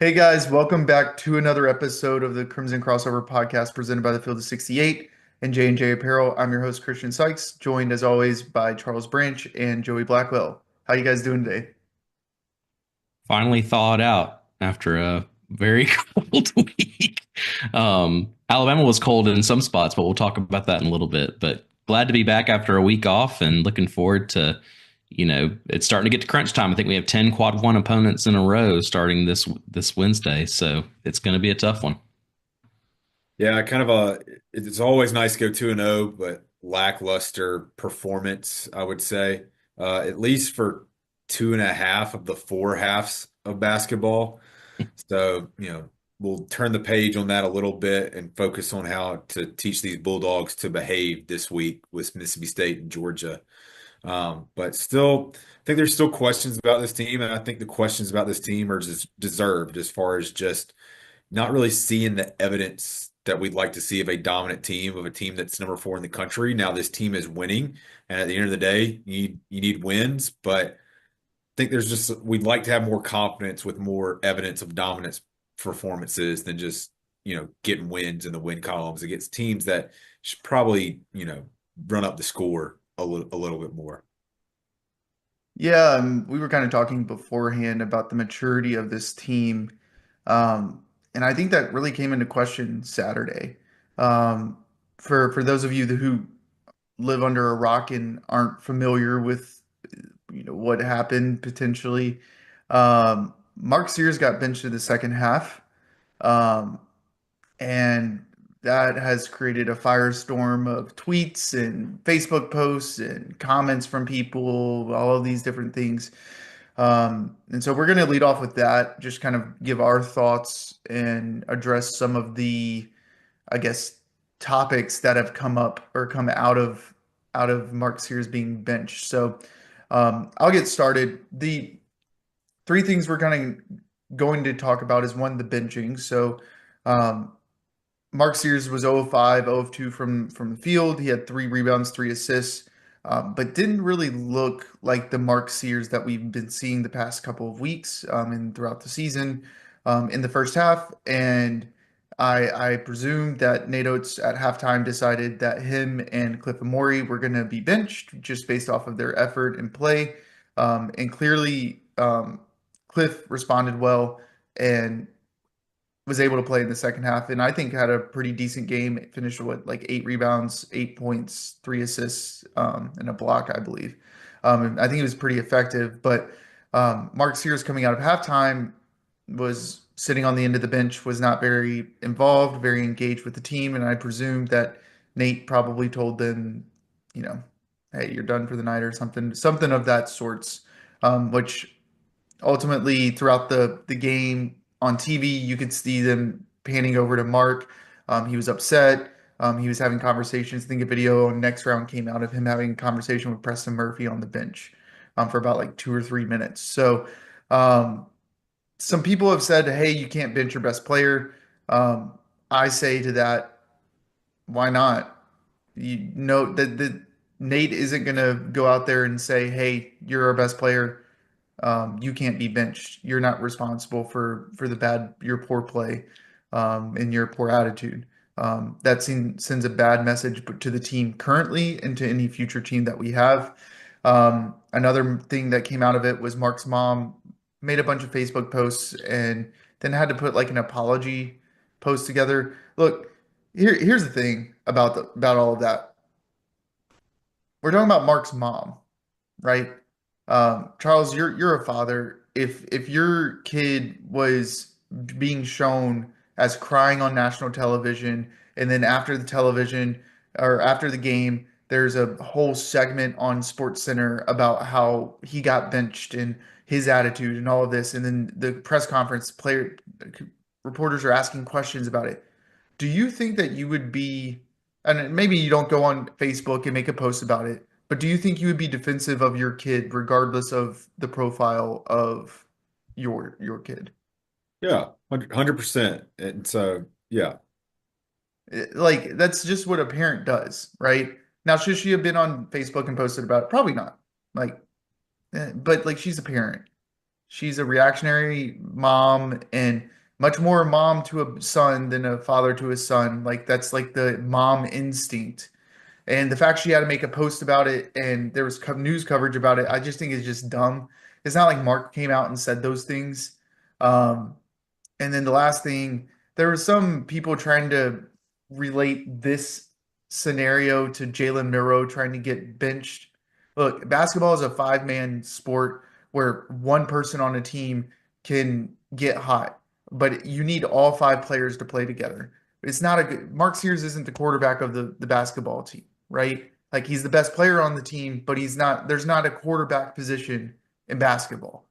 Hey guys, welcome back to another episode of the Crimson Crossover podcast presented by the Field of 68 and J&J Apparel. I'm your host, Christian Sykes, joined as always by Charles Branch and Joey Blackwell. How you guys doing today? Finally thawed out after a very cold week. Alabama was cold in some spots, but we'll talk about that in a little bit. But glad to be back after a week off and looking forward to, it's starting to get to crunch time. I think we have 10 quad one opponents in a row starting this Wednesday, so it's going to be a tough one. Yeah, it's always nice to go 2-0, but lackluster performance, I would say. At least for two and a half of the four halves of basketball. So, we'll turn the page on that a little bit and focus on how to teach these Bulldogs to behave this week with Mississippi State and Georgia. But still, I think there's still questions about this team, and I think the questions about this team are just deserved as far as just not really seeing the evidence that we'd like to see of a dominant team, of a team that's number four in the country. Now this team is winning, and at the end of the day, you need wins. But I think we'd like to have more confidence with more evidence of dominance performances than just getting wins in the win columns against teams that should probably run up the score a little bit more. Yeah, we were kind of talking beforehand about the maturity of this team. And I think that really came into question Saturday. Um, for those of you who live under a rock and aren't familiar with what happened potentially. Mark Sears got benched in the second half, um, and that has created a firestorm of tweets and Facebook posts and comments from people, all of these different things. And so we're going to lead off with that, just kind of give our thoughts and address some of the, I guess, topics that have come up or come out of Mark Sears being benched. So I'll get started. The three things we're kind of going to talk about is one, the benching. So um, Mark Sears was 0 of 5, 0 of 2 from the field. He had 3 rebounds, 3 assists, but didn't really look like the Mark Sears that we've been seeing the past couple of weeks and throughout the season in the first half. And I presume that Nate Oates at halftime decided that him and Cliff Amore were going to be benched just based off of their effort and play. And clearly, Cliff responded well and was able to play in the second half, and I think had a pretty decent game. It finished with like 8 rebounds, 8 points, 3 assists, and a block, I believe. And I think he was pretty effective. But Mark Sears coming out of halftime was sitting on the end of the bench, was not very involved, very engaged with the team, and I presume that Nate probably told them, you know, hey, you're done for the night or something of that sorts. Which ultimately throughout the game on TV, you could see them panning over to Mark. He was upset. He was having conversations. I think a video on next round came out of him having a conversation with Preston Murphy on the bench for about like 2 or 3 minutes. So um, some people have said, "Hey, you can't bench your best player." I say to that, why not? You know that Nate isn't going to go out there and say, "Hey, you're our best player. You can't be benched. You're not responsible for your poor play, and your poor attitude." That sends a bad message to the team currently and to any future team that we have. Another thing that came out of it was Mark's mom made a bunch of Facebook posts and then had to put like an apology post together. Look, here's the thing about all of that. We're talking about Mark's mom, right? Charles, you're a father. If your kid was being shown as crying on national television, and then after the television or after the game, there's a whole segment on Sports Center about how he got benched and his attitude and all of this, and then the press conference reporters are asking questions about it. Do you think that you would be, and maybe you don't go on Facebook and make a post about it, but do you think you would be defensive of your kid regardless of the profile of your kid? Yeah, 100%. And so, yeah. Like that's just what a parent does, right? Now, should she have been on Facebook and posted about it? Probably not. Like, but like she's a parent. She's a reactionary mom and much more a mom to a son than a father to a son. Like that's like the mom instinct. And the fact she had to make a post about it and there was news coverage about it, I just think is just dumb. It's not like Mark came out and said those things. Um, and then the last thing, there were some people trying to relate this scenario to Jalen Miro trying to get benched. Look, basketball is a five-man sport where one person on a team can get hot, but you need all five players to play together. It's not a good, Mark Sears isn't the quarterback of the basketball team, right? Like he's the best player on the team, but there's not a quarterback position in basketball.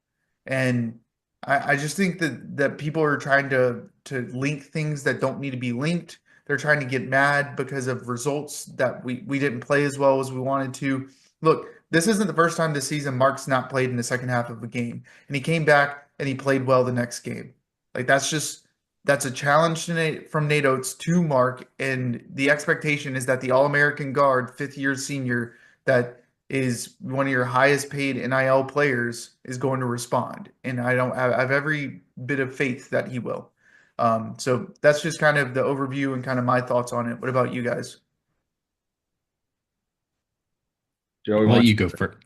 And I just think that people are trying to link things that don't need to be linked. They're trying to get mad because of results that we didn't play as well as we wanted to. Look, this isn't the first time this season Mark's not played in the second half of a game. And he came back and he played well the next game. Like that's a challenge to from Nate Oates to Mark. And the expectation is that the All-American guard, fifth year senior, that is one of your highest paid NIL players is going to respond. And I have every bit of faith that he will. So that's just kind of the overview and kind of my thoughts on it. What about you guys? Joey, I'll let wants you go first.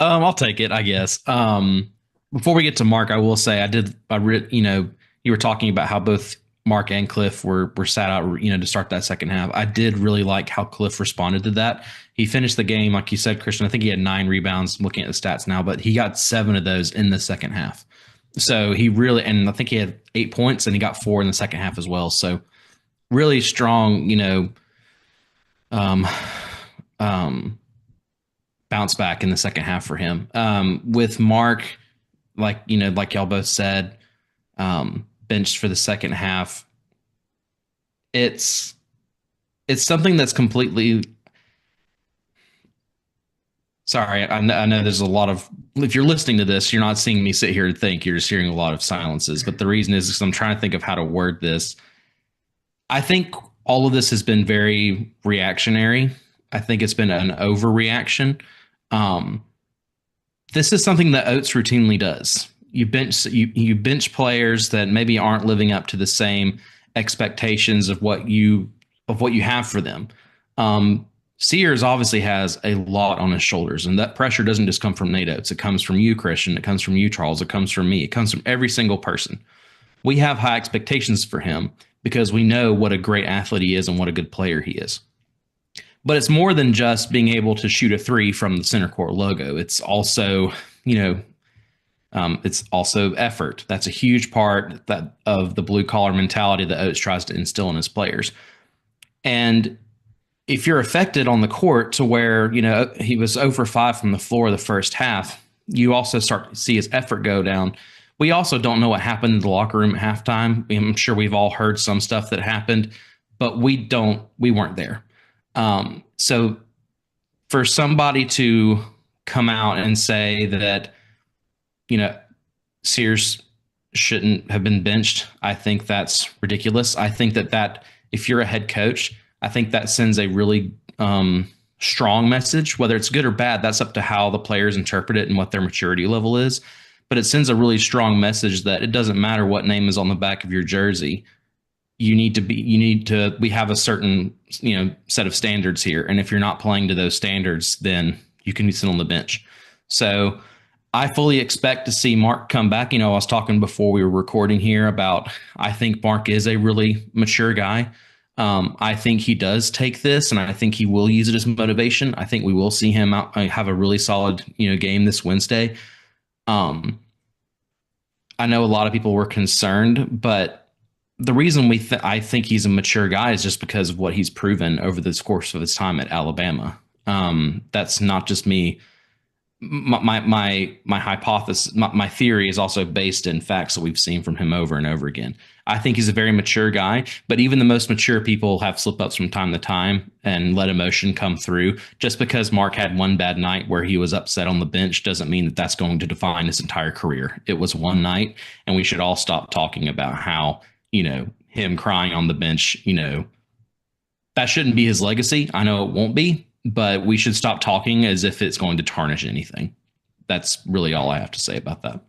I'll take it, I guess. Before we get to Mark, I will say you were talking about how both Mark and Cliff were sat out, to start that second half. I did really like how Cliff responded to that. He finished the game, like you said, Christian. I think he had 9 rebounds. I'm looking at the stats now, but he got 7 of those in the second half. So he really, and I think he had 8 points, and he got 4 in the second half as well. So really strong, um, bounce back in the second half for him. With Mark, like y'all both said, benched for the second half. It's something that's completely. Sorry, I know there's a lot of. If you're listening to this, you're not seeing me sit here and think. You're just hearing a lot of silences. But the reason is because I'm trying to think of how to word this. I think all of this has been very reactionary. I think it's been an overreaction. Um, this is something that Oates routinely does. You bench players that maybe aren't living up to the same expectations of what you have for them. Sears obviously has a lot on his shoulders, and that pressure doesn't just come from Nate Oates. It comes from you, Christian. It comes from you, Charles. It comes from me. It comes from every single person. We have high expectations for him because we know what a great athlete he is and what a good player he is. But it's more than just being able to shoot a 3 from the center court logo. It's also, it's also effort. That's a huge part of the blue collar mentality that Oates tries to instill in his players. And if you're affected on the court to where, he was 0 for 5 from the floor the first half, you also start to see his effort go down. We also don't know what happened in the locker room at halftime. I'm sure we've all heard some stuff that happened, but we weren't there. So for somebody to come out and say that, Sears shouldn't have been benched, I think that's ridiculous. I think that if you're a head coach, I think that sends a really strong message. Whether it's good or bad, that's up to how the players interpret it and what their maturity level is. But it sends a really strong message that it doesn't matter what name is on the back of your jersey. We have a certain, set of standards here. And if you're not playing to those standards, then you can sit on the bench. So I fully expect to see Mark come back. I was talking before we were recording here about, I think Mark is a really mature guy. I think he does take this, and I think he will use it as motivation. I think we will see him have a really solid, game this Wednesday. I know a lot of people were concerned, but the reason I think he's a mature guy is just because of what he's proven over the course of his time at Alabama. That's not just me. My hypothesis, my theory is also based in facts that we've seen from him over and over again. I think he's a very mature guy, but even the most mature people have slip ups from time to time and let emotion come through. Just because Mark had one bad night where he was upset on the bench doesn't mean that that's going to define his entire career. It was one night, and we should all stop talking about how, him crying on the bench, that shouldn't be his legacy. I know it won't be, but we should stop talking as if it's going to tarnish anything. that's really all I have to say about that.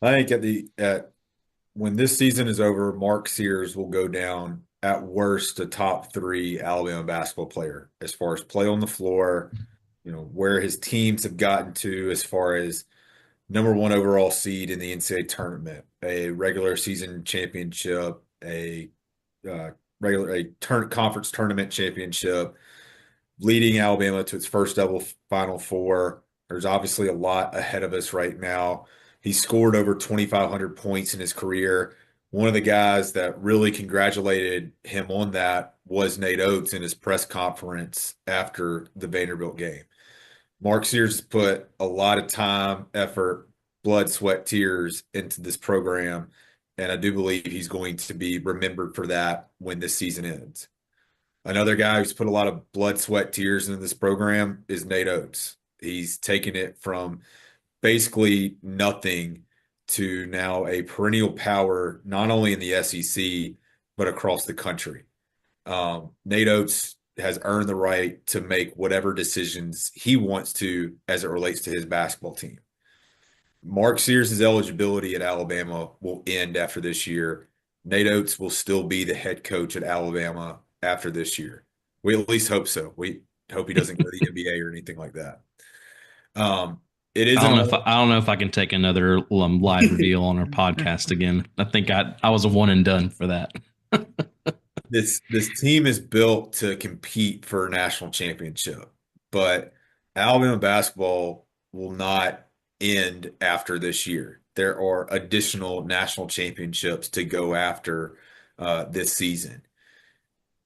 I think at when this season is over, Mark Sears will go down at worst a top three Alabama basketball player as far as play on the floor, where his teams have gotten to as far as number one overall seed in the NCAA tournament, a regular season championship, a regular a conference tournament championship, leading Alabama to its first double Final Four. There's obviously a lot ahead of us right now. He scored over 2,500 points in his career. One of the guys that really congratulated him on that was Nate Oates in his press conference after the Vanderbilt game. Mark Sears has put a lot of time, effort, blood, sweat, tears into this program, and I do believe he's going to be remembered for that when this season ends. Another guy who's put a lot of blood, sweat, tears into this program is Nate Oates. He's taken it from basically nothing to now a perennial power, not only in the SEC, but across the country. Nate Oates has earned the right to make whatever decisions he wants to as it relates to his basketball team. Mark Sears' eligibility at Alabama will end after this year. Nate Oates will still be the head coach at Alabama after this year. We at least hope so. We hope he doesn't go to the NBA or anything like that. It I isn't don't know if all I don't know if I can take another live reveal on our podcast again. I think I was a one and done for that. this team is built to compete for a national championship, but Alabama basketball will not end after this year. There are additional national championships to go after this season.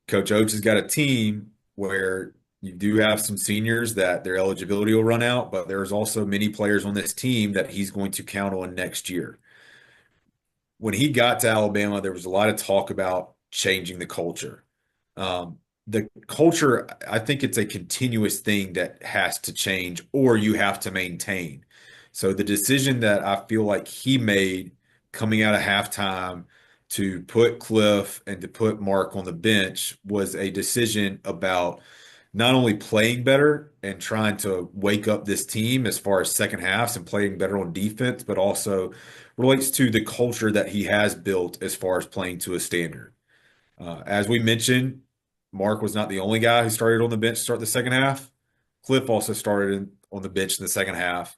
Coach Oates has got a team where you do have some seniors that their eligibility will run out, but there's also many players on this team that he's going to count on next year. When he got to Alabama, there was a lot of talk about changing the culture. The culture, I think it's a continuous thing that has to change or you have to maintain. So the decision that I feel like he made coming out of halftime to put Cliff and to put Mark on the bench was a decision about not only playing better and trying to wake up this team as far as second halves and playing better on defense, but also relates to the culture that he has built as far as playing to a standard. As we mentioned, Mark was not the only guy who started on the bench to start the second half. Cliff also started on the bench in the second half,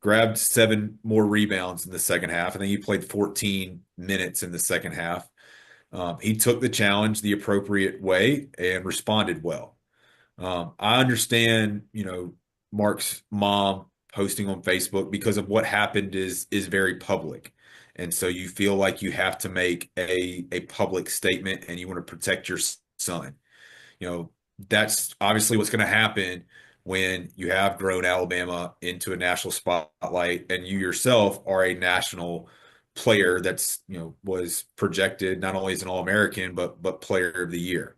grabbed 7 more rebounds in the second half. I think he played 14 minutes in the second half. He took the challenge the appropriate way and responded well. I understand, Mark's mom posting on Facebook because of what happened is very public. And so you feel like you have to make a public statement and you want to protect your son. You know, that's obviously what's going to happen when you have grown Alabama into a national spotlight and you yourself are a national player that's, was projected not only as an All-American, but player of the year.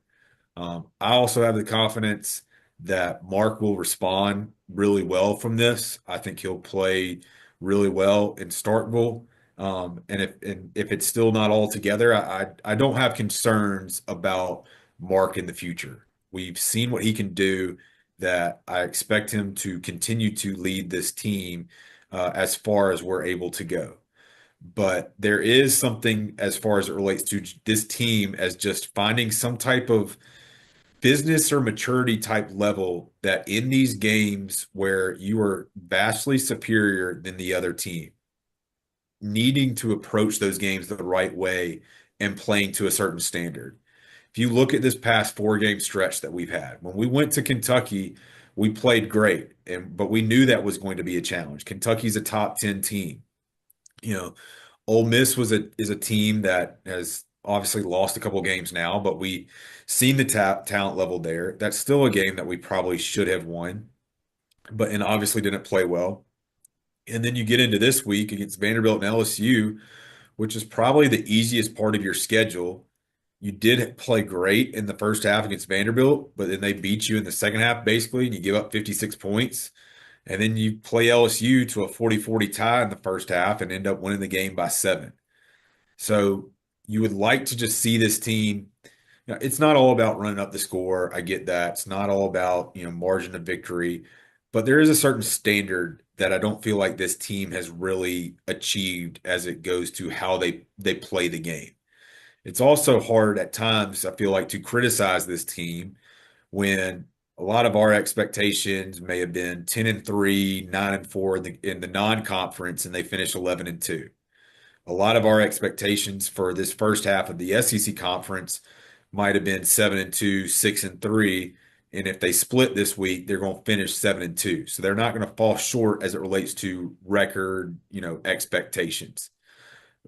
I also have the confidence that Mark will respond really well from this. I think he'll play really well in Starkville. And if it's still not all together, I don't have concerns about Mark in the future. We've seen what he can do that I expect him to continue to lead this team as far as we're able to go. But there is something as far as it relates to this team as just finding some type of business or maturity type level that in these games where you are vastly superior than the other team, needing to approach those games the right way and playing to a certain standard. If you look at this past 4 game stretch that we've had, when we went to Kentucky, we played great, but we knew that was going to be a challenge. Kentucky's a top 10 team. You know, Ole Miss is a team that has obviously lost a couple games now, but we seen the talent level there. That's still a game that we probably should have won, but and obviously didn't play well. And then you get into this week against Vanderbilt and LSU, which is probably the easiest part of your schedule. You did play great in the first half against Vanderbilt, but then they beat you in the second half basically, and you give up 56 points. And then you play LSU to a 40-40 tie in the first half and end up winning the game by 7. So you would like to just see this team. It's not all about running up the score. I get that. It's not all about, margin of victory. but there is a certain standard that I don't feel like this team has really achieved as it goes to how they play the game. It's also hard at times, I feel like, to criticize this team when a lot of our expectations may have been 10-3, 9-4 in the non-conference, and they finished 11-2. A lot of our expectations for this first half of the SEC conference might have been 7-2, 6-3. And if they split this week, they're going to finish 7-2. So they're not going to fall short as it relates to record, expectations.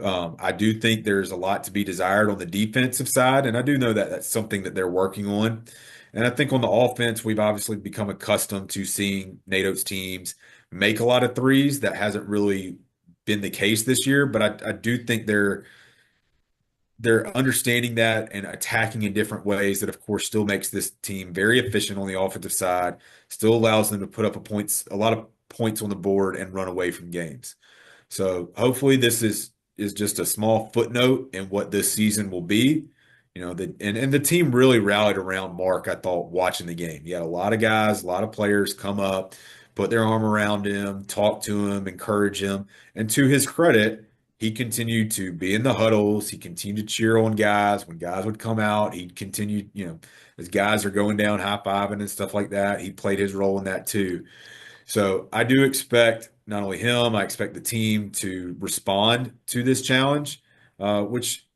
I do think there's a lot to be desired on the defensive side, and I do know that that's something that they're working on. And I think on the offense, we've obviously become accustomed to seeing NATO's teams make a lot of threes. That hasn't really been the case this year, but I do think they're understanding that and attacking in different ways that, of course, still makes this team very efficient on the offensive side, still allows them to put up a lot of points on the board and run away from games. So hopefully this is just a small footnote in what this season will be. And the team really rallied around Mark, I thought, watching the game. You had a lot of guys, a lot of players come up, put their arm around him, talk to him, encourage him. And to his credit, he continued to be in the huddles. He continued to cheer on guys. When guys would come out, he continued, as guys are going down high-fiving and stuff like that, he played his role in that too. So I do expect not only him, I expect the team to respond to this challenge, which,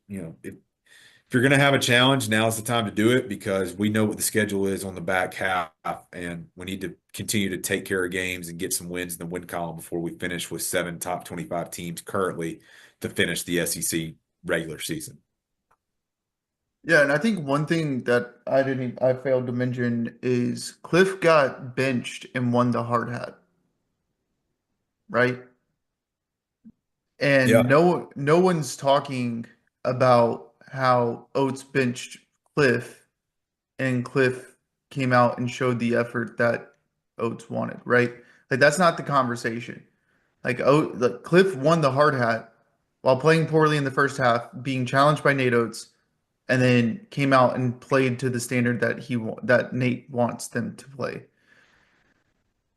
if you're going to have a challenge, now's the time to do it because we know what the schedule is on the back half, and we need to continue to take care of games and get some wins in the win column before we finish with 7 top 25 teams currently to finish the SEC regular season. Yeah, and I think one thing that I failed to mention is Cliff got benched and won the hard hat, right? And Yeah. no one's talking about how Oates benched Cliff and Cliff came out and showed the effort that Oates wanted, right? Like that's not the conversation. Like Cliff won the hard hat while playing poorly in the first half, being challenged by Nate Oates, and then came out and played to the standard that Nate wants them to play.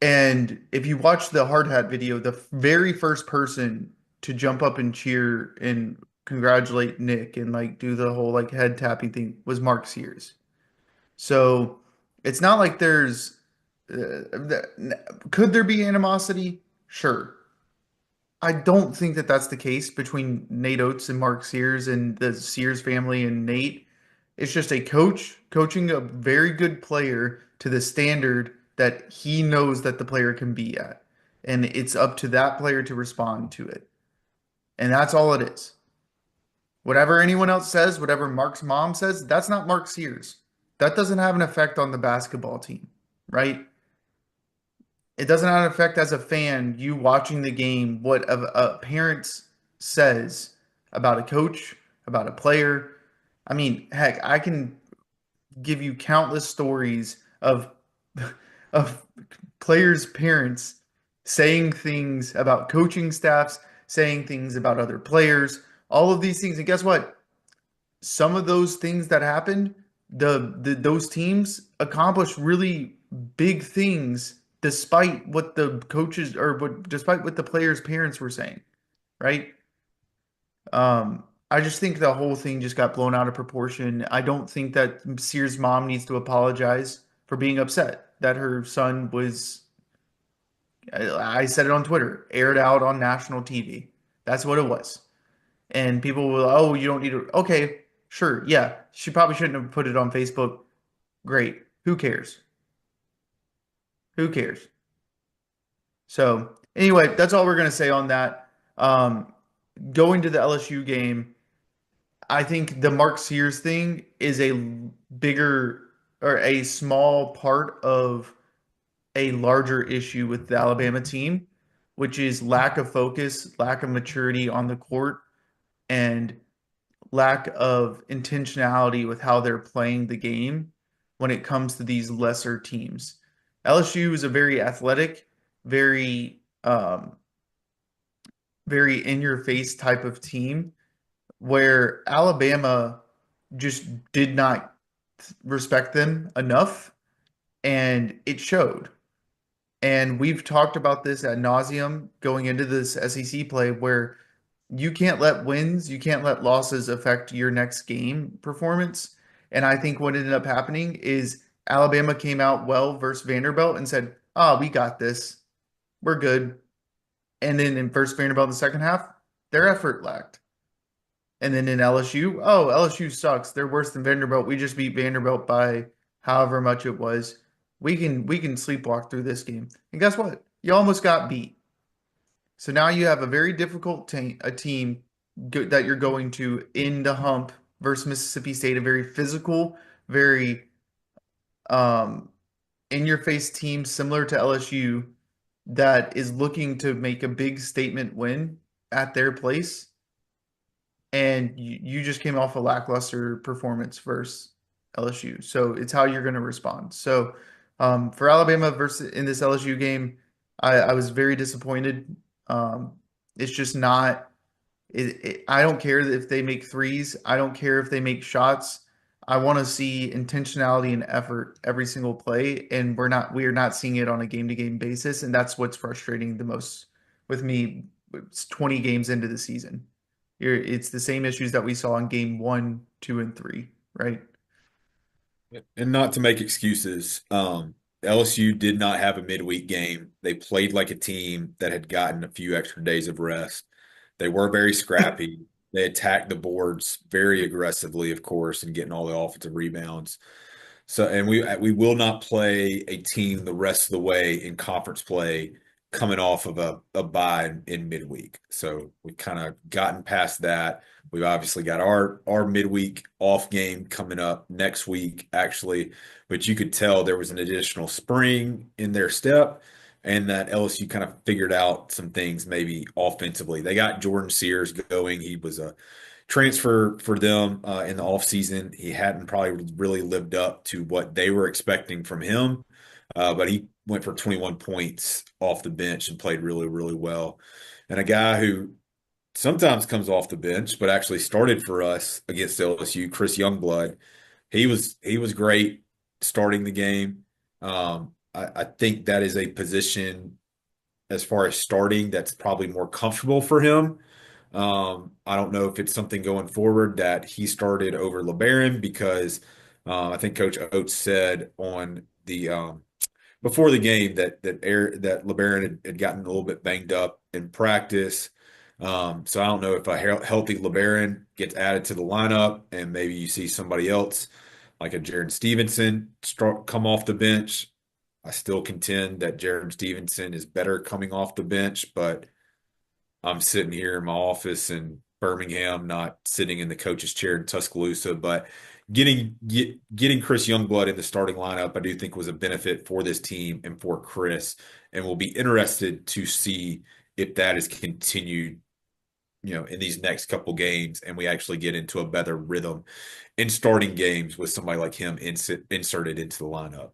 And if you watch the hard hat video, the very first person to jump up and cheer and congratulate Nick and like do the whole like head tapping thing was Mark Sears. So it's not like could there be animosity? Sure. I don't think that that's the case between Nate Oates and Mark Sears and the Sears family and Nate. It's just a coach coaching a very good player to the standard that he knows that the player can be at. And it's up to that player to respond to it. And that's all it is. Whatever anyone else says, whatever Mark's mom says, that's not Mark Sears. That doesn't have an effect on the basketball team, right? It doesn't have an effect as a fan, you watching the game, what a parent says about a coach, about a player. I mean, heck, I can give you countless stories of players' parents saying things about coaching staffs, saying things about other players, all of these things. And guess what? Some of those things that happened, those teams accomplished really big things despite what the coaches despite what the players' parents were saying, right? I just think the whole thing just got blown out of proportion. I don't think that Sears' mom needs to apologize for being upset that her son was, I said it on Twitter, aired out on national TV. That's what it was. And people will, oh, you don't need to. Okay, sure. Yeah. She probably shouldn't have put it on Facebook. Great. Who cares? Who cares? So, anyway, that's all we're going to say on that. Going to the LSU game, I think the Mark Sears thing is a bigger or a small part of a larger issue with the Alabama team, which is lack of focus, lack of maturity on the court, and lack of intentionality with how they're playing the game when it comes to these lesser teams. LSU is a very athletic, very very in your face type of team where Alabama just did not respect them enough and it showed. And we've talked about this ad nauseum going into this SEC play where you can't let wins, you can't let losses affect your next game performance. And I think what ended up happening is Alabama came out well versus Vanderbilt and said, "Oh, we got this. We're good." And then in first Vanderbilt in the second half, their effort lacked. And then in LSU, oh, LSU sucks. They're worse than Vanderbilt. We just beat Vanderbilt by however much it was. We can sleepwalk through this game. And guess what? You almost got beat. So now you have a very difficult a team that you're going to in the hump versus Mississippi State, a very physical, very um, in your face team similar to LSU that is looking to make a big statement win at their place. And you just came off a lackluster performance versus LSU. So it's how you're going to respond. So for Alabama versus in this LSU game, I was very disappointed. Um, it's just not. I don't care if they make threes. I don't care if they make shots. I want to see intentionality and effort every single play, and we are not seeing it on a game to game basis, and that's what's frustrating the most with me. It's 20 games into the season. It's the same issues that we saw in game one, two, and three, right? And not to make excuses, LSU did not have a midweek game. They played like a team that had gotten a few extra days of rest. They were very scrappy. They attacked the boards very aggressively, of course, and getting all the offensive rebounds. So, and we will not play a team the rest of the way in conference play coming off of a bye in midweek. So we've kind of gotten past that. We've obviously got our midweek off game coming up next week, actually, but you could tell there was an additional spring in their step and that LSU kind of figured out some things maybe offensively. They got Jordan Sears going. He was a transfer for them in the offseason. He hadn't probably really lived up to what they were expecting from him, but he went for 21 points off the bench and played really, really well. And a guy who sometimes comes off the bench, but actually started for us against LSU, Chris Youngblood. He was great starting the game. I think that is a position as far as starting that's probably more comfortable for him. I don't know if it's something going forward that he started over LeBaron because I think Coach Oates said on the before the game that LeBaron had gotten a little bit banged up in practice. So I don't know if a healthy LeBaron gets added to the lineup and maybe you see somebody else like a Jaron Stevenson come off the bench. I still contend that Jaron Stevenson is better coming off the bench, but I'm sitting here in my office in Birmingham, not sitting in the coach's chair in Tuscaloosa. But getting Chris Youngblood in the starting lineup, I do think was a benefit for this team and for Chris, and we'll be interested to see if that is continued, in these next couple games, and we actually get into a better rhythm in starting games with somebody like him inserted into the lineup.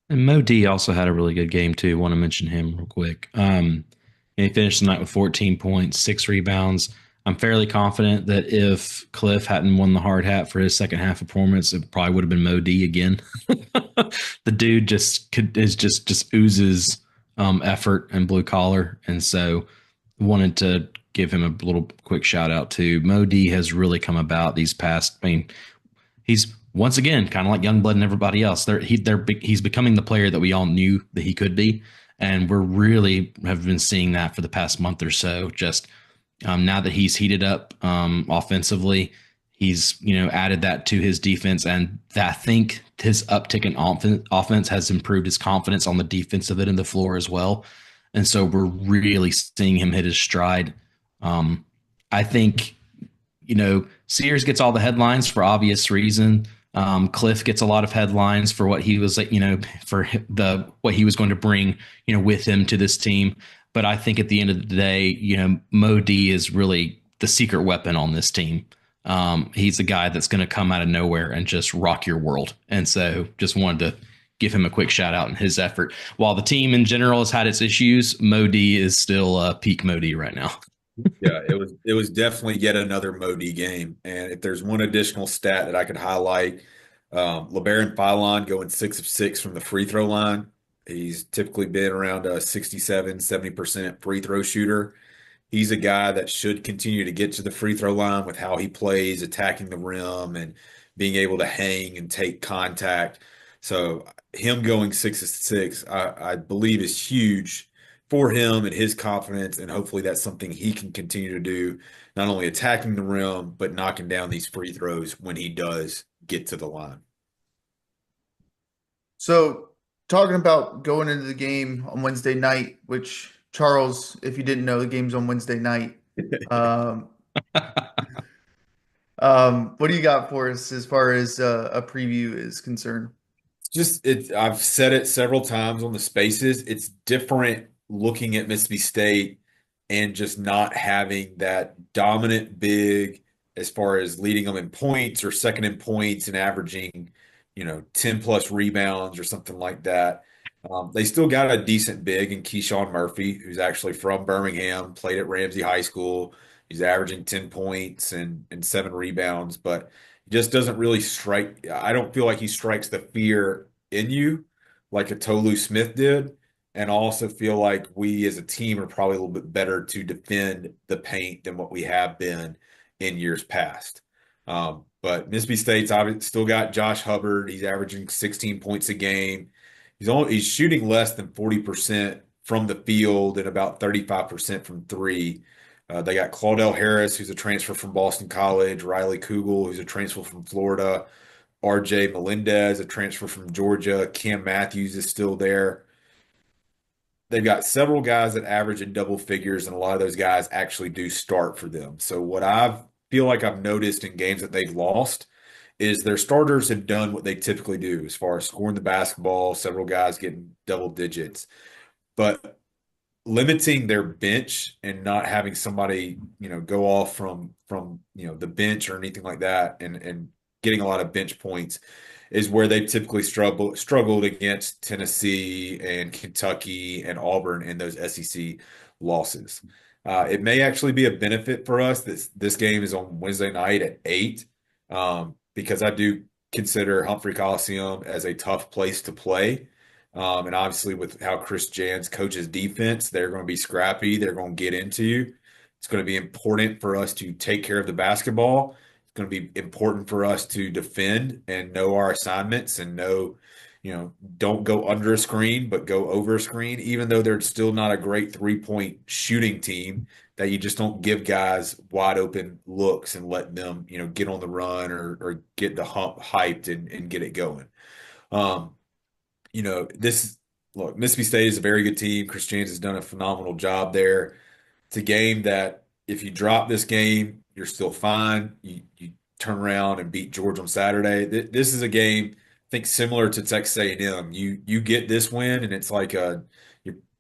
And Mo D also had a really good game too. Want to mention him real quick. And he finished the night with 14 points, 6 rebounds. I'm fairly confident that if Cliff hadn't won the hard hat for his second half performance, it probably would have been Mo D again. The dude just oozes effort and blue collar, and so wanted to give him a little quick shout out too. Mo D has really come about these past. I mean, he's once again kind of like Youngblood and everybody else. He's becoming the player that we all knew that he could be, and we're really have been seeing that for the past month or so. Just now that he's heated up offensively, he's added that to his defense, and I think his uptick in offense has improved his confidence on the defensive end of the floor as well. And so we're really seeing him hit his stride. I think Sears gets all the headlines for obvious reason. Cliff gets a lot of headlines for what he was, for what he was going to bring, with him to this team. But I think at the end of the day, Mo D is really the secret weapon on this team. He's a guy that's going to come out of nowhere and just rock your world. And so just wanted to give him a quick shout out in his effort. While the team in general has had its issues, Mo D is still peak Mo D right now. Yeah, it was definitely yet another Modi game. And if there's one additional stat that I could highlight, LeBaron Philon going 6 of 6 from the free throw line. He's typically been around a 67, 70% free throw shooter. He's a guy that should continue to get to the free throw line with how he plays, attacking the rim and being able to hang and take contact. So him going 6 of 6, I believe is huge for him and his confidence. And hopefully that's something he can continue to do, not only attacking the rim, but knocking down these free throws when he does get to the line. So, talking about going into the game on Wednesday night, which Charles, if you didn't know, the game's on Wednesday night. Um, what do you got for us as far as a preview is concerned? Just it, I've said it several times on the spaces. It's different looking at Mississippi State and just not having that dominant big as far as leading them in points or second in points and averaging, 10 plus rebounds or something like that. They still got a decent big in Keyshawn Murphy, who's actually from Birmingham, played at Ramsey High School. He's averaging 10 points and 7 rebounds, but just doesn't really strike. I don't feel like he strikes the fear in you like a Tolu Smith did. And I also feel like we as a team are probably a little bit better to defend the paint than what we have been in years past. But Mississippi State's obviously still got Josh Hubbard. He's averaging 16 points a game. He's shooting less than 40% from the field and about 35% from three. They got Claudell Harris, who's a transfer from Boston College, Riley Kugel, who's a transfer from Florida, RJ Melendez, a transfer from Georgia, Cam Matthews is still there. They've got several guys that average in double figures, and a lot of those guys actually do start for them. So what I feel like I've noticed in games that they've lost is their starters have done what they typically do as far as scoring the basketball, several guys getting double digits. But limiting their bench and not having somebody, go off from the bench or anything like that and getting a lot of bench points is where they typically struggled against Tennessee and Kentucky and Auburn in those SEC losses. It may actually be a benefit for us that this game is on Wednesday night at 8, because I do consider Humphrey Coliseum as a tough place to play. And obviously, with how Chris Jans coaches defense, they're going to be scrappy. They're going to get into you. It's going to be important for us to take care of the basketball. It's going to be important for us to defend and know our assignments and know, don't go under a screen, but go over a screen, even though they're still not a great 3-point shooting team, that you just don't give guys wide open looks and let them, get on the run or get the hump hyped and get it going. Um, this look, Mississippi State is a very good team. Chris James has done a phenomenal job there. It's a game that if you drop this game, you're still fine. You turn around and beat Georgia on Saturday. This is a game, I think, similar to Texas A&M. You get this win, and it's like you're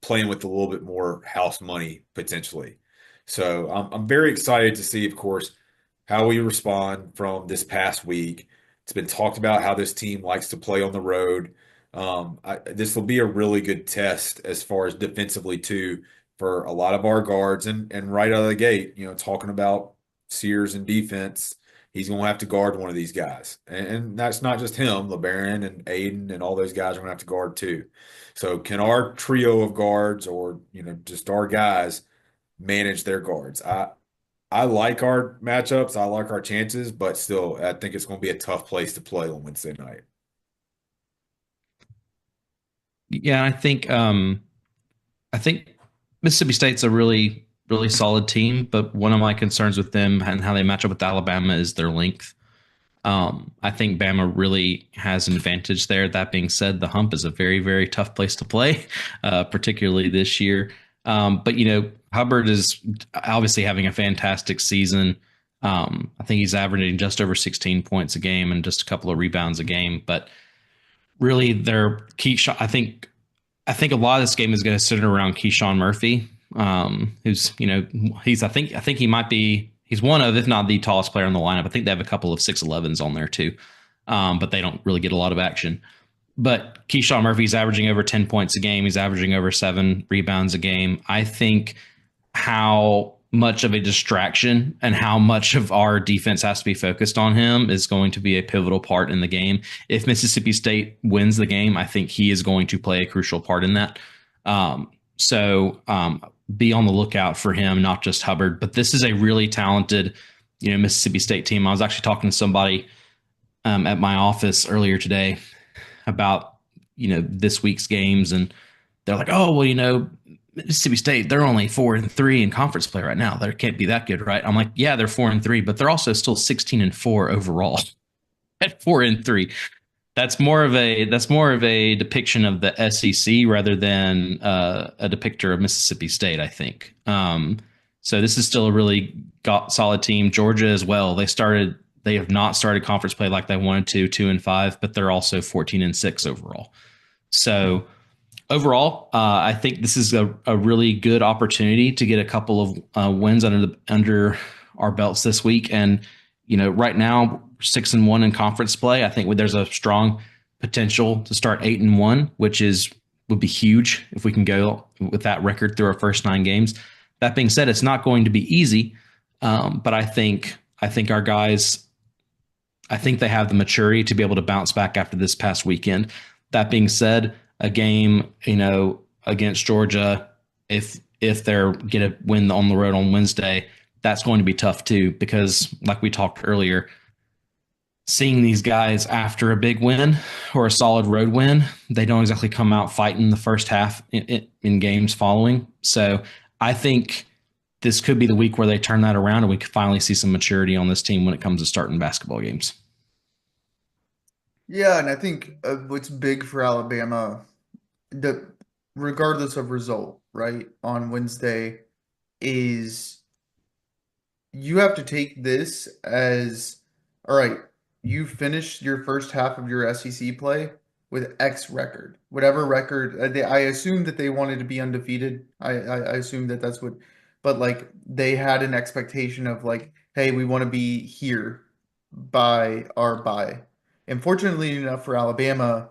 playing with a little bit more house money potentially. So I'm very excited to see, of course, how we respond from this past week. It's been talked about how this team likes to play on the road. This will be a really good test as far as defensively too for a lot of our guards and right out of the gate, talking about Sears and defense, he's going to have to guard one of these guys, and that's not just him. LeBaron and Aiden and all those guys are going to have to guard too. So can our trio of guards or just our guys manage their guards? I like our matchups. I like our chances, but still, I think it's going to be a tough place to play on Wednesday night. Yeah, I think Mississippi State's a really really solid team, but one of my concerns with them and how they match up with Alabama is their length. I think Bama really has an advantage there. That being said, the hump is a very, very tough place to play, particularly this year. But Hubbard is obviously having a fantastic season. I think he's averaging just over 16 points a game and just a couple of rebounds a game. But really, their key shot, I think a lot of this game is going to center around Keyshawn Murphy, who's I think he might be he's one of, if not the tallest player on the lineup. I think they have a couple of 6'11s on there too, but they don't really get a lot of action. But Keyshawn Murphy's averaging over 10 points a game. He's averaging over 7 rebounds a game. I think how much of a distraction and how much of our defense has to be focused on him is going to be a pivotal part in the game. If Mississippi State wins the game, I think he is going to play a crucial part in that. So be on the lookout for him, not just Hubbard. But this is a really talented, Mississippi State team. I was actually talking to somebody at my office earlier today about this week's games, and they're like, "Oh, well, Mississippi State, they're only 4-3 in conference play right now. They can't be that good, right?" I'm like, "Yeah, they're 4-3, but they're also still 16-4 overall at 4-3. That's more of a depiction of the SEC rather than a depictor of Mississippi State, I think. So this is still a really solid team. Georgia as well. They have not started conference play like they wanted to, 2-5, but they're also 14-6 overall. So overall, I think this is a really good opportunity to get a couple of wins under our belts this week. And right now 6-1 in conference play. I think there's a strong potential to start 8-1, which would be huge if we can go with that record through our first 9 games. That being said, it's not going to be easy, but I think our guys, I think they have the maturity to be able to bounce back after this past weekend. That being said, a game, against Georgia, if they're get a win on the road on Wednesday, that's going to be tough too, because like we talked earlier, seeing these guys after a big win or a solid road win, they don't exactly come out fighting the first half in games following. So I think this could be the week where they turn that around and we could finally see some maturity on this team when it comes to starting basketball games. Yeah, and I think what's big for Alabama, the regardless of result, right, on Wednesday, is you have to take this as, all right, you finished your first half of your SEC play with X record, whatever record. I assume that they wanted to be undefeated. I assume that that's what, but like they had an expectation of like, hey, we want to be here by our bye. And fortunately enough for Alabama,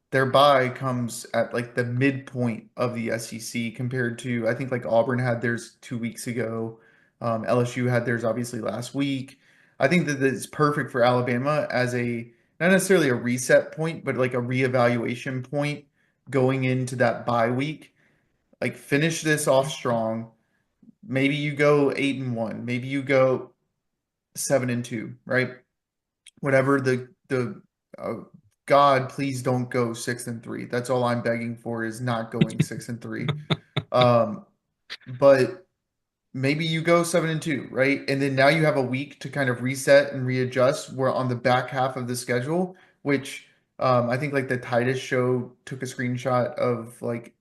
their bye comes at like the midpoint of the SEC compared to, I think like Auburn had theirs 2 weeks ago. LSU had theirs obviously last week. I think that it's perfect for Alabama as a not necessarily a reset point, but like a reevaluation point going into that bye week. Like finish this off strong. Maybe you go 8-1. Maybe you go 7-2, right? Whatever the God, please don't go 6-3. That's all I'm begging for is not going 6-3. Um, but maybe you go 7-2, right? And then now you have a week to kind of reset and readjust. We're on the back half of the schedule, which I think like the Titus show took a screenshot of like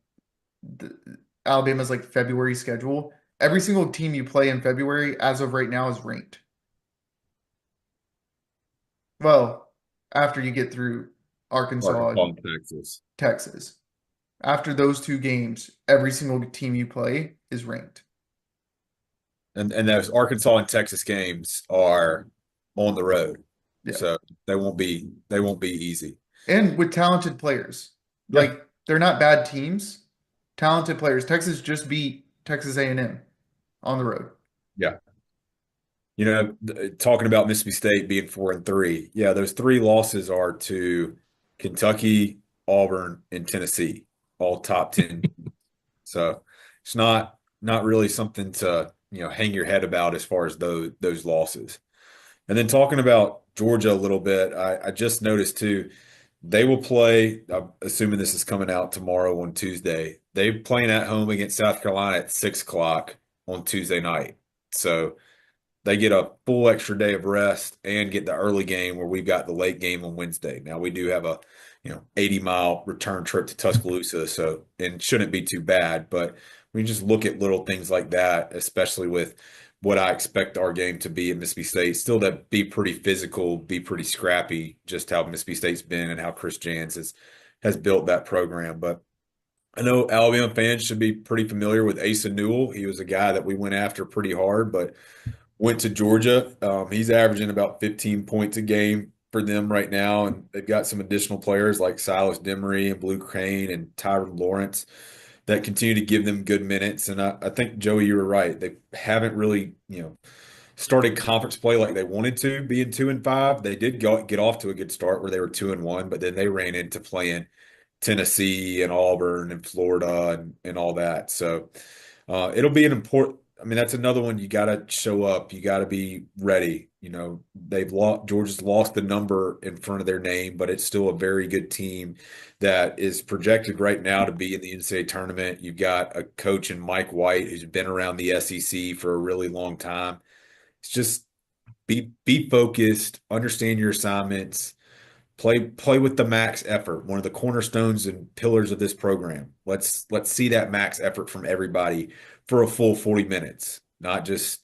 the, Alabama's like February schedule. Every single team you play in February as of right now is ranked. Well, after you get through Arkansas Arkansas and and Texas. Texas. After those 2 games, every single team you play is ranked. And those Arkansas and Texas games are on the road. Yeah. So they won't be easy. And with talented players. Yeah. Like they're not bad teams. Talented players. Texas just beat Texas A&M on the road. Yeah. Talking about Mississippi State being 4-3. Yeah, those 3 losses are to Kentucky, Auburn, and Tennessee, all top 10. So it's not really something to, hang your head about as far as those losses. And then talking about Georgia a little bit, I just noticed too, they will play, I'm assuming this is coming out tomorrow on Tuesday. They're playing at home against South Carolina at 6 o'clock on Tuesday night. So they get a full extra day of rest and get the early game where we've got the late game on Wednesday. Now we do have a 80-mile return trip to Tuscaloosa, so and shouldn't be too bad. But we just look at little things like that, especially with what I expect our game to be at Mississippi State. Still to be pretty physical, be pretty scrappy, just how Mississippi State's been and how Chris Jans has built that program. But I know Alabama fans should be pretty familiar with Asa Newell. He was a guy that we went after pretty hard, but went to Georgia. He's averaging about 15 points a game for them right now, and they've got some additional players like Silas Demery and Blue Crane and Tyron Lawrence. that continue to give them good minutes. And I think, Joey, you were right. They haven't really, started conference play like they wanted to, being 2-5. They did get off to a good start where they were 2-1, but then they ran into playing Tennessee and Auburn and Florida and all that. So it'll be an important. I mean, that's another one you got to show up. You got to be ready. They've lost. Georgia's lost the number in front of their name, but it's still a very good team that is projected right now to be in the NCAA tournament. You've got a coach in Mike White who's been around the SEC for a really long time. It's just be focused, understand your assignments, play with the max effort, one of the cornerstones and pillars of this program. Let's see that max effort from everybody for a full 40 minutes, not just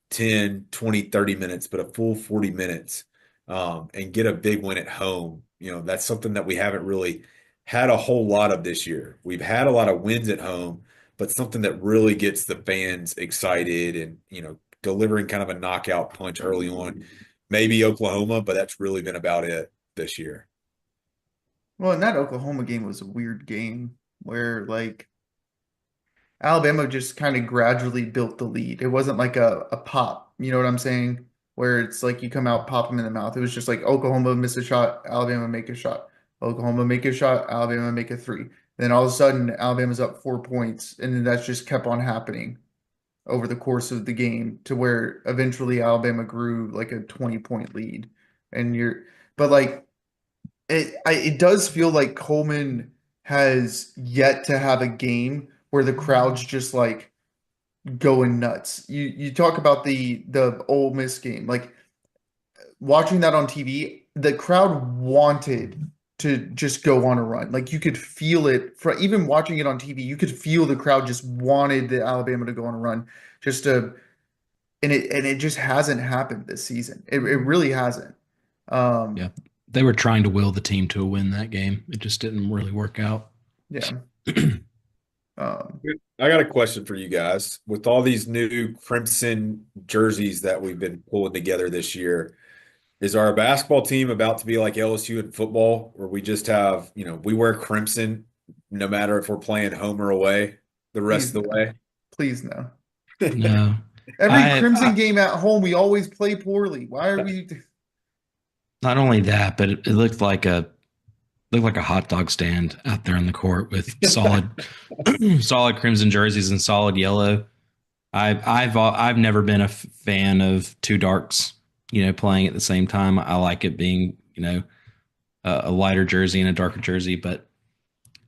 10, 20, 30 minutes, but a full 40 minutes, and get a big win at home. That's something that we haven't really had a whole lot of this year. We've had a lot of wins at home, but something that really gets the fans excited and, delivering kind of a knockout punch early on. Maybe Oklahoma, but that's really been about it this year. Well, and that Oklahoma game was a weird game where like Alabama just kind of gradually built the lead. It wasn't like a pop, you know what I'm saying? Where it's like you come out, pop them in the mouth. It was just like Oklahoma miss a shot, Alabama make a shot. Oklahoma make a shot, Alabama make a three. Then all of a sudden, Alabama's up 4 points, and then that's just kept on happening over the course of the game to where eventually Alabama grew like a 20-point lead. And but like it does feel like Coleman has yet to have a game where the crowd's just like going nuts. You talk about the Ole Miss game, like watching that on TV, the crowd wanted to just go on a run. Like you could feel it for even watching it on TV, you could feel the crowd just wanted the Alabama to go on a run. Just to and it just hasn't happened this season. It really hasn't. Um Yeah. They were trying to will the team to win that game. It just didn't really work out. yeah. Um I got a question for you guys. With all these new crimson jerseys that we've been pulling together this year, is our basketball team about to be like LSU in football, where we just have, we wear crimson no matter if we're playing home or away the rest Please of the no. way? Please no. No, Every Crimson I game at home, we always play poorly. Why are we? not only that, but it looked like a hot dog stand out there on the court with solid solid crimson jerseys and solid yellow. I've never been a fan of two darks, playing at the same time. I like it being, a lighter jersey and a darker jersey, but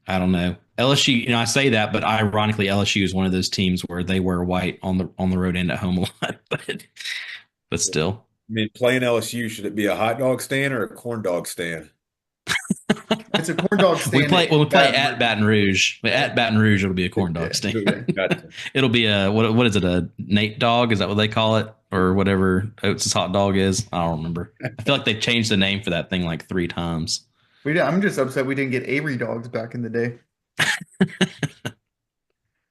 I don't know. LSU, I say that, but ironically, LSU is one of those teams where they wear white on the road and at home a lot, but still. I mean, playing LSU, should it be a hot dog stand or a corn dog stand? It's a corn dog We stand play when we in play Baton at Rouge. Baton Rouge. At Baton Rouge, it'll be a corn dog Yeah. stand. Gotcha. It'll be a what is it? A Nate dog? Is that what they call it, or whatever Oates' hot dog is? I don't remember. I feel like they've changed the name for that thing like three times. I'm just upset we didn't get Avery dogs back in the day.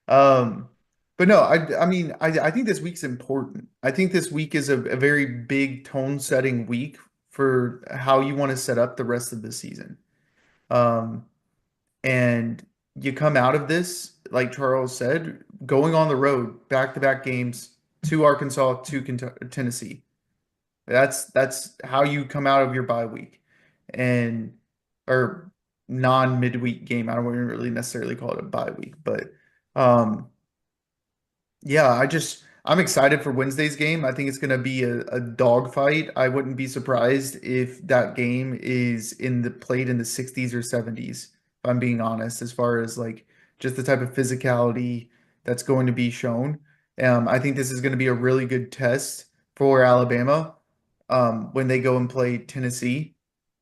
Um, but no, I mean, I think this week's important. I think this week is a very big tone setting week for how you want to set up the rest of the season. Um, and you come out of this, like Charles said, going on the road, back-to-back games to Arkansas, to Tennessee. That's how you come out of your bye week, and or non-midweek game. I don't really necessarily call it a bye week, but um, yeah, I'm excited for Wednesday's game. I think it's going to be a dogfight. I wouldn't be surprised if that game is played in the 60s or 70s, if I'm being honest, as far as like just the type of physicality that's going to be shown. I think this is going to be a really good test for Alabama when they go and play Tennessee.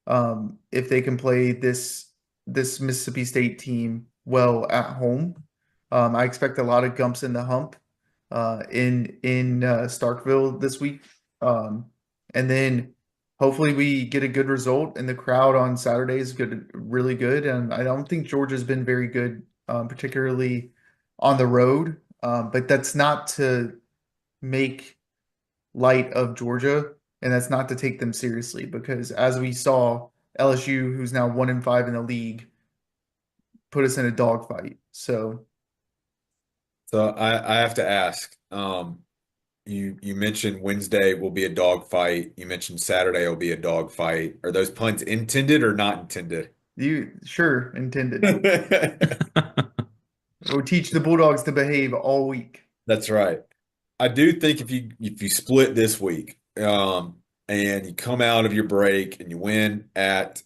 If they can play this Mississippi State team well at home. I expect a lot of gumps in the hump in Starkville this week. And then hopefully we get a good result, and the crowd on Saturday is good, really good. And I don't think Georgia's been very good, particularly on the road. But that's not to make light of Georgia, and that's not to take them seriously, because as we saw, LSU, who's now 1-5 in the league, put us in a dogfight. So So I have to ask. You mentioned Wednesday will be a dog fight. You mentioned Saturday will be a dog fight. Are those puns intended or not intended? You sure intended. We'll teach the Bulldogs to behave all week. That's right. I do think if you split this week, and you come out of your break and you win at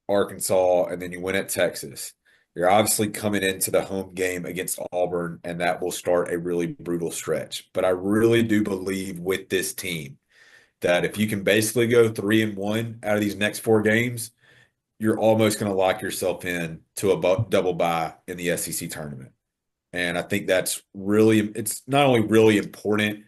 Arkansas and then you win at Texas, you're obviously coming into the home game against Auburn, and that will start a really brutal stretch. But I really do believe with this team that if you can basically go 3-1 out of these next four games, you're almost going to lock yourself in to a double bye in the SEC tournament. And I think that's really, it's not only really important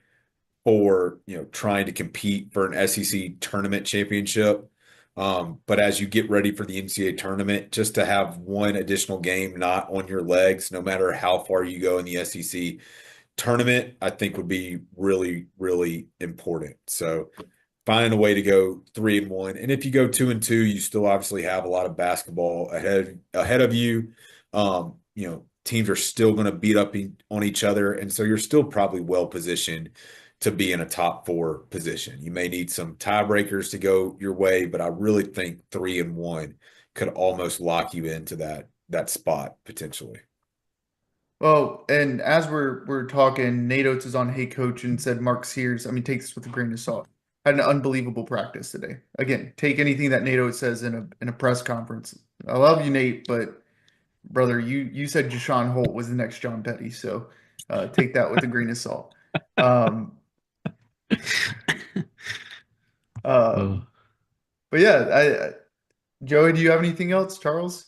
for, trying to compete for an SEC tournament championship, but as you get ready for the NCAA tournament, just to have one additional game not on your legs, no matter how far you go in the SEC tournament, I think would be really, really important. So finding a way to go 3-1. And if you go 2-2, you still obviously have a lot of basketball ahead of you. Teams are still going to beat up on each other, and so you're still probably well positioned to be in a top four position. You may need some tiebreakers to go your way, but I really think 3-1 could almost lock you into that spot potentially. Well, and as we're talking, Nate Oates is on Hey Coach and said Mark Sears, I mean, take this with a grain of salt. Had an unbelievable practice today. Again, take anything that Nate Oates says in a press conference. I love you, Nate, but brother, you said Jashawn Holt was the next John Petty, so take that with a grain of salt. Um, Oh, um, but yeah, Joey, do you have anything else, Charles?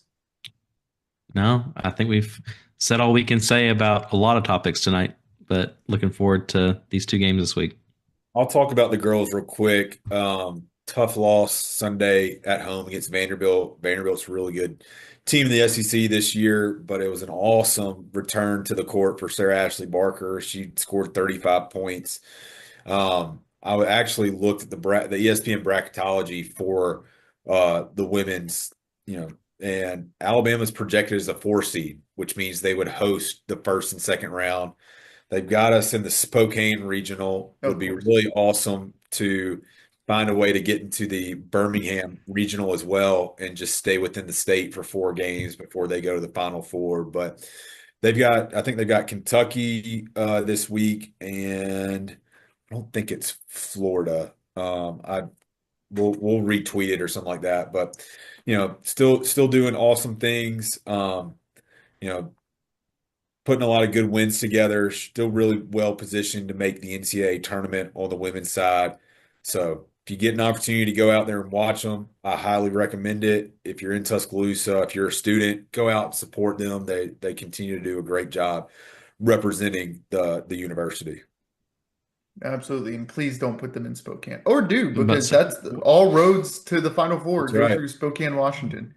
no, I think we've said all we can say about a lot of topics tonight, but looking forward to these two games this week. I'll talk about the girls real quick. Tough loss Sunday at home against Vanderbilt. Vanderbilt's a really good team in the SEC this year, but it was an awesome return to the court for Sarah Ashley Barker. She scored 35 points. I actually looked at the ESPN bracketology for the women's, and Alabama's projected as a 4 seed, which means they would host the first and second round. They've got us in the Spokane regional. Would Of be course. really awesome to find a way to get into the Birmingham regional as well and just stay within the state for 4 games before they go to the Final Four. But I think they've got Kentucky this week, and I don't think it's Florida. We'll retweet it or something like that. But still doing awesome things. You know, putting a lot of good wins together, still really well positioned to make the NCAA tournament on the women's side. So if you get an opportunity to go out there and watch them, I highly recommend it. If you're in Tuscaloosa, if you're a student, go out and support them. They continue to do a great job representing the university. Absolutely. And please don't put them in Spokane. Or do, But because all roads to the Final Four That's go right. through Spokane, Washington.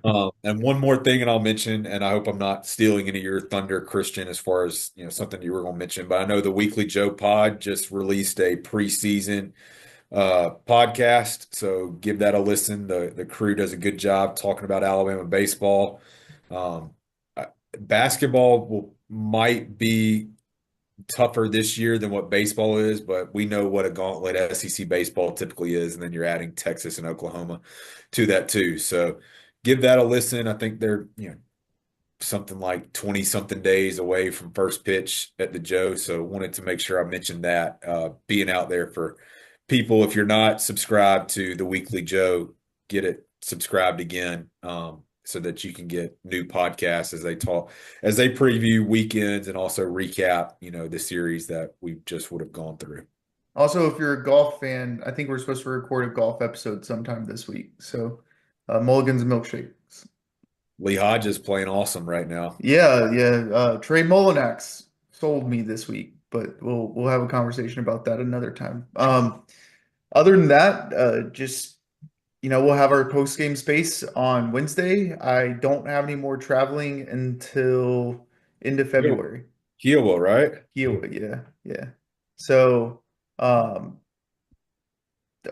And one more thing, and I'll mention, and I hope I'm not stealing any of your thunder, Christian, as far as something you were going to mention. But I know the Weekly Joe Pod just released a preseason podcast, so give that a listen. The crew does a good job talking about Alabama baseball. Um, Basketball might be tougher this year than what baseball is, but we know what a gauntlet SEC baseball typically is, and then you're adding Texas and Oklahoma to that too. So give that a listen. I think they're something like 20 something days away from first pitch at the Joe. So wanted to make sure I mentioned that being out there for people. If you're not subscribed to the Weekly Joe, get it subscribed again. So that you can get new podcasts as they preview weekends and also recap, the series that we just would have gone through. Also, if you're a golf fan, I think we're supposed to record a golf episode sometime this week. So, Mulligan's and Milkshakes. Lee Hodge is playing awesome right now. Yeah, yeah. Trey Mullinax sold me this week, but we'll have a conversation about that another time. Other than that, just we'll have our post game space on Wednesday. I don't have any more traveling until end of Kiowa, February. Kiowa, right? Kiowa, yeah, yeah. So, um,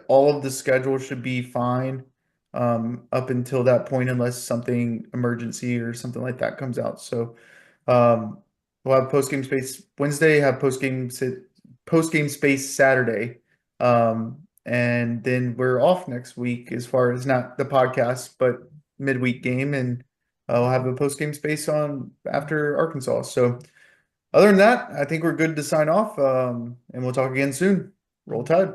all of the schedule should be fine up until that point, unless something emergency or something like that comes out. So, um, We'll have post game space Wednesday, have post game space Saturday. And then we're off next week as far as not the podcast, but midweek game, and we'll have a post game space on after Arkansas. So other than that, I think we're good to sign off. And we'll talk again soon. Roll Tide.